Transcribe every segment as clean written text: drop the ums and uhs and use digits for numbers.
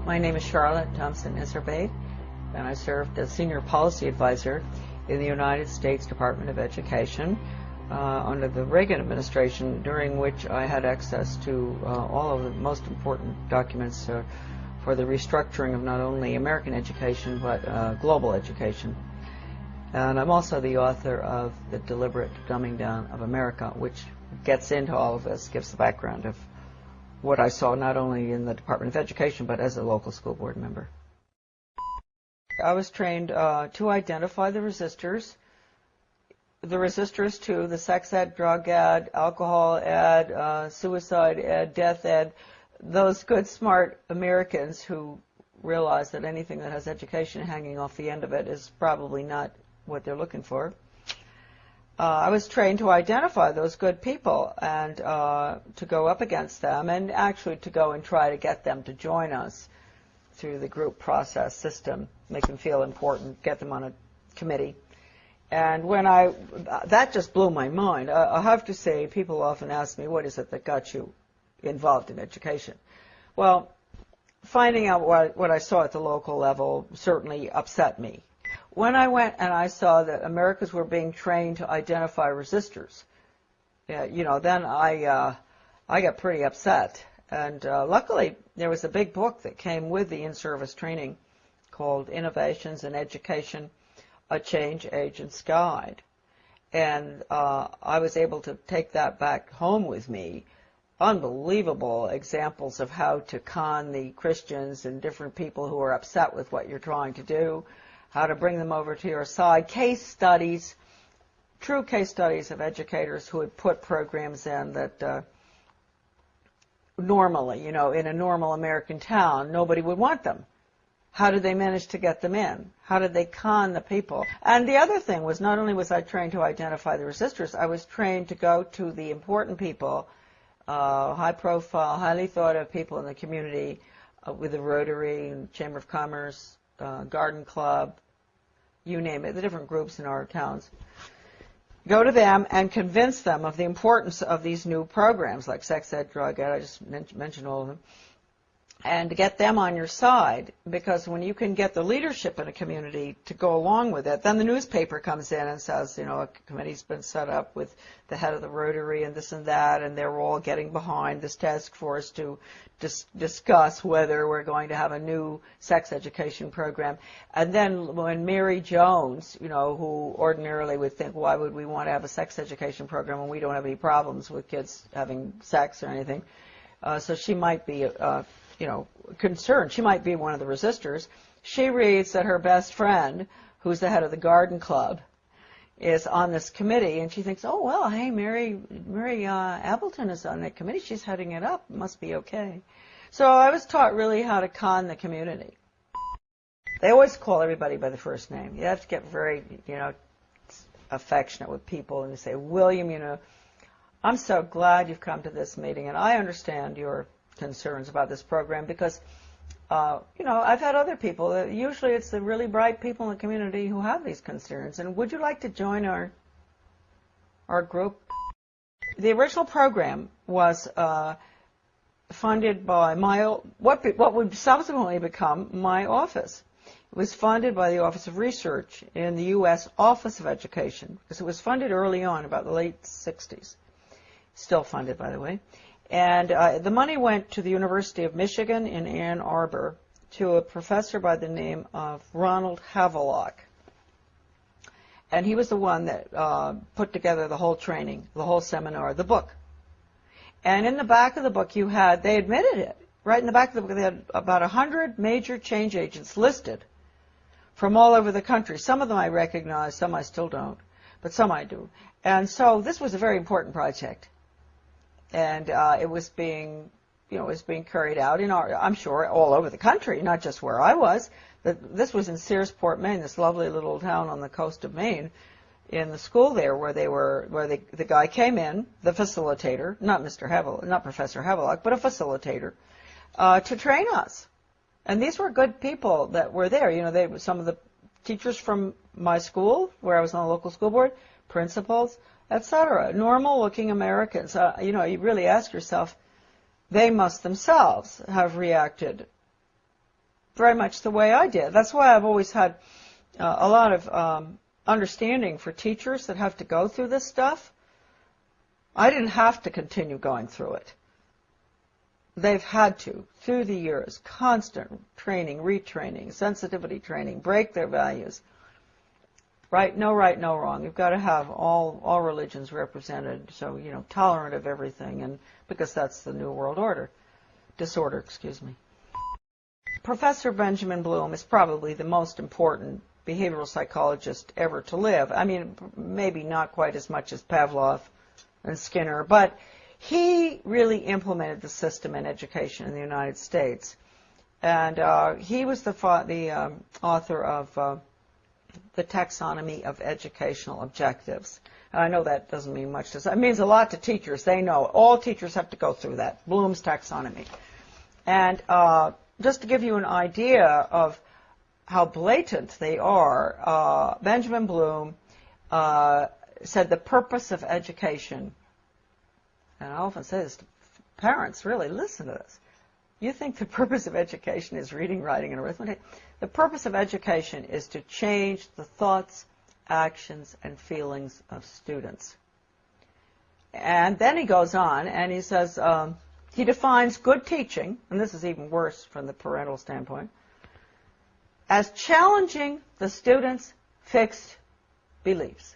My name is Charlotte Thompson-Iserbate, and I served as Senior Policy Advisor in the United States Department of Education under the Reagan administration, during which I had access to all of the most important documents for the restructuring of not only American education but global education. And I'm also the author of The Deliberate Dumbing Down of America, which gets into all of this, gives the background of what I saw not only in the Department of Education but as a local school board member. I was trained to identify the resistors to the sex ed, drug ed, alcohol ed, suicide ed, death ed, those good, smart Americans who realize that anything that has education hanging off the end of it is probably not what they're looking for. I was trained to identify those good people and to go up against them, and actually to go and try to get them to join us through the group process system, make them feel important, get them on a committee. And when that just blew my mind. I have to say, people often ask me, what is it that got you involved in education? Well, finding out what I saw at the local level certainly upset me. When I went and I saw that Americans were being trained to identify resistors, then I got pretty upset. And luckily, there was a big book that came with the in-service training called Innovations in Education, A Change Agent's Guide. And I was able to take that back home with me. Unbelievable examples of how to con the Christians and different people who are upset with what you're trying to do, how to bring them over to your side, case studies, true case studies of educators who had put programs in that normally, in a normal American town, nobody would want them. How did they manage to get them in? How did they con the people? And the other thing was, not only was I trained to identify the resistors, I was trained to go to the important people, high-profile, highly thought-of people in the community, with the Rotary, Chamber of Commerce, Garden Club, you name it, the different groups in our towns. Go to them and convince them of the importance of these new programs like sex ed, drug ed, I just mentioned all of them, and to get them on your side, because when you can get the leadership in a community to go along with it, then the newspaper comes in and says, a committee's been set up with the head of the Rotary and this and that, and they're all getting behind this task force to discuss whether we're going to have a new sex education program. And then when Mary Jones, who ordinarily would think, why would we want to have a sex education program when we don't have any problems with kids having sex or anything, so she might be concerned. She might be one of the resistors. She reads that her best friend, who's the head of the Garden Club, is on this committee, and she thinks, oh, well, hey, Mary Appleton is on that committee. She's heading it up. It must be okay. So I was taught really how to con the community. They always call everybody by the first name. You have to get very, affectionate with people, and you say, William, I'm so glad you've come to this meeting, and I understand your concerns about this program because, I've had other people. Usually it's the really bright people in the community who have these concerns. And would you like to join our group? The original program was funded by what would subsequently become my office. It was funded by the Office of Research in the U.S. Office of Education, because it was funded early on, about the late 60s. Still funded, by the way. And the money went to the University of Michigan in Ann Arbor to a professor by the name of Ronald Havelock. And he was the one that put together the whole training, the whole seminar, the book. And in the back of the book they admitted it. Right in the back of the book, they had about 100 major change agents listed from all over the country. Some of them I recognize, some I still don't, but some I do. And so this was a very important project. And it was being carried out I'm sure, all over the country, not just where I was. This was in Searsport, Maine, this lovely little town on the coast of Maine, in the school there where the guy came in, the facilitator, not Professor Havelock, but a facilitator, to train us. And these were good people that were there. Some of the teachers from my school, where I was on the local school board, principals, etc. Normal-looking Americans. You really ask yourself, they must themselves have reacted very much the way I did. That's why I've always had a lot of understanding for teachers that have to go through this stuff. I didn't have to continue going through it. They've had to, through the years, constant training, retraining, sensitivity training, break their values. Right, no wrong. You've got to have all religions represented, so, you know, tolerant of everything, and because that's the New World disorder, excuse me. Professor Benjamin Bloom is probably the most important behavioral psychologist ever to live. I mean, maybe not quite as much as Pavlov and Skinner, but he really implemented the system in education in the United States. And he was the author of the Taxonomy of Educational Objectives. And I know that doesn't mean much to us. It means a lot to teachers. They know. All teachers have to go through that, Bloom's taxonomy. And just to give you an idea of how blatant they are, Benjamin Bloom said the purpose of education, and I often say this to parents, really, listen to this. You think the purpose of education is reading, writing, and arithmetic? The purpose of education is to change the thoughts, actions, and feelings of students. And then he goes on and he says, he defines good teaching, and this is even worse from the parental standpoint, as challenging the student's fixed beliefs.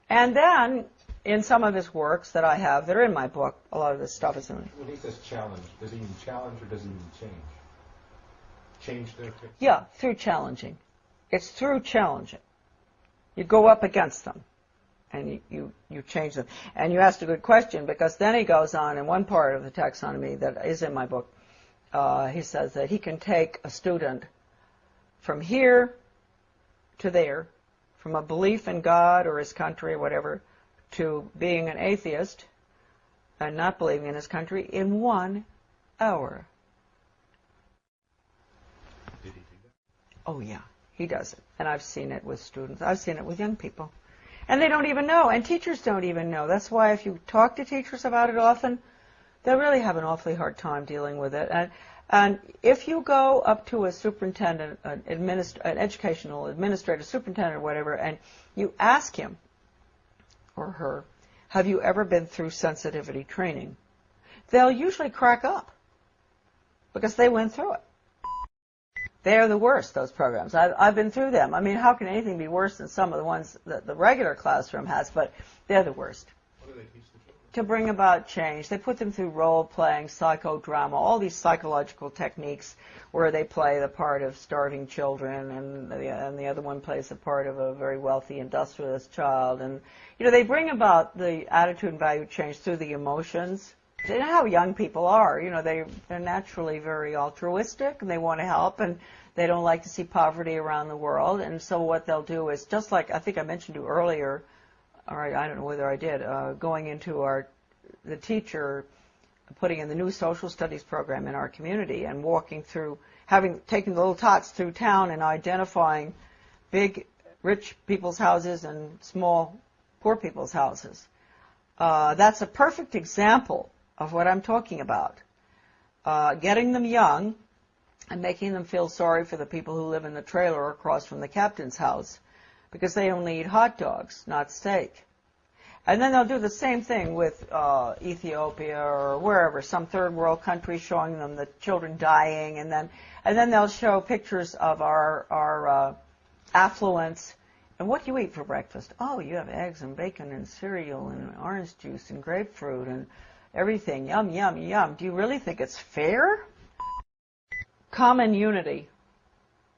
And then, in some of his works that I have, that are in my book, a lot of this stuff is in it. When he says challenge, does he mean challenge or does he mean change? Change their fixed? Yeah, through challenging. It's through challenging. You go up against them, and you change them. And you asked a good question, because then he goes on in one part of the taxonomy that is in my book. He says that he can take a student from here to there, from a belief in God or his country or whatever, to being an atheist and not believing in his country in 1 hour. Did he do that? Oh, yeah, he does it. And I've seen it with students. I've seen it with young people. And they don't even know, and teachers don't even know. That's why if you talk to teachers about it often, they'll really have an awfully hard time dealing with it. And if you go up to a superintendent, an educational administrator, superintendent or whatever, and you ask him or her, have you ever been through sensitivity training? They'll usually crack up because they went through it. They're the worst, those programs. I've been through them. I mean, how can anything be worse than some of the ones that the regular classroom has? But they're the worst. What do they teach the children? To bring about change. They put them through role-playing, psychodrama, all these psychological techniques where they play the part of starving children, and the other one plays the part of a very wealthy industrialist child. And, you know, they bring about the attitude and value change through the emotions. You know how young people are. You know, they're naturally very altruistic, and they want to help, and they don't like to see poverty around the world. And so what they'll do is, just like I think I mentioned to you earlier, all right, I don't know whether I did, going into the teacher putting in the new social studies program in our community and walking through, taking the little tots through town and identifying big rich people's houses and small poor people's houses. That's a perfect example of what I'm talking about. Getting them young and making them feel sorry for the people who live in the trailer across from the captain's house, because they only eat hot dogs, not steak. And then they'll do the same thing with Ethiopia or wherever, some third world country, showing them the children dying, and then they'll show pictures of our affluence. And what do you eat for breakfast? Oh, you have eggs and bacon and cereal and orange juice and grapefruit and everything. Yum, yum, yum. Do you really think it's fair? Common unity.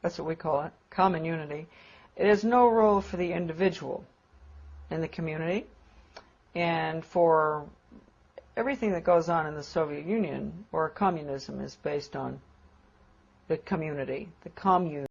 That's what we call it, common unity. It is no role for the individual in the community, and for everything that goes on in the Soviet Union or communism is based on the community, the commune.